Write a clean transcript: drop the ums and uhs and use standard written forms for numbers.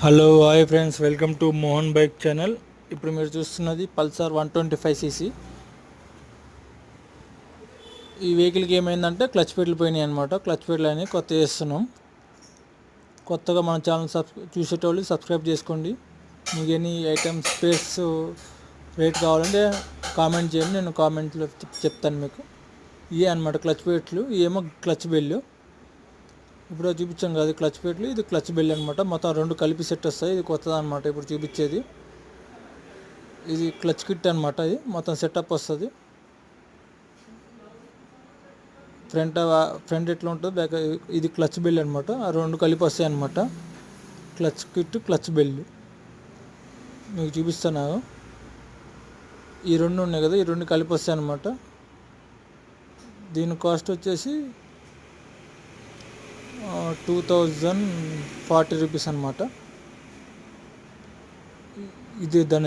Hello hi friends, welcome to Mohan bike channel. ఇప్పుడు మీరు చూస్తున్నది పల్సర్ 125cc. ఈ వెహికల్కి ఏమైందంటే క్లచ్ పెట్లు పోయినాయి అనమాట. క్లచ్ పెట్లు అని కొత్త చేస్తున్నాం. కొత్తగా మన ఛానల్ చూసేటోళ్ళు సబ్స్క్రైబ్ చేసుకోండి. మీకు ఎన్ని ఐటమ్స్ స్పేస్ రేట్ కావాలంటే కామెంట్ చేయండి, నేను కామెంట్లో చెప్తాను మీకు. ఇవే అనమాట క్లచ్ పెట్లు, ఏమో క్లచ్ బెల్లు. ఇప్పుడు చూపించాం కదా క్లచ్ పెట్లు, ఇది క్లచ్ బెల్ అనమాట. మొత్తం రెండు కలిపి సెట్ వస్తాయి. ఇది కొత్తది అనమాట ఇప్పుడు చూపించేది. ఇది క్లచ్ కిట్ అనమాట. ఇది మొత్తం సెటప్ వస్తుంది. ఫ్రంట్ ఎట్లా ఉంటుంది, బ్యాక్ ఇది క్లచ్ బెల్ అనమాట. ఆ రెండు కలిపి వస్తాయి అనమాట. క్లచ్ కిట్, క్లచ్ బెల్ మీకు చూపిస్తాను. ఈ రెండు ఉన్నాయి కదా, ఈ రెండు కలిపి వస్తాయి అనమాట. దీని కాస్ట్ వచ్చేసి 2040 రూపీస్ అనమాట. ఇది దాని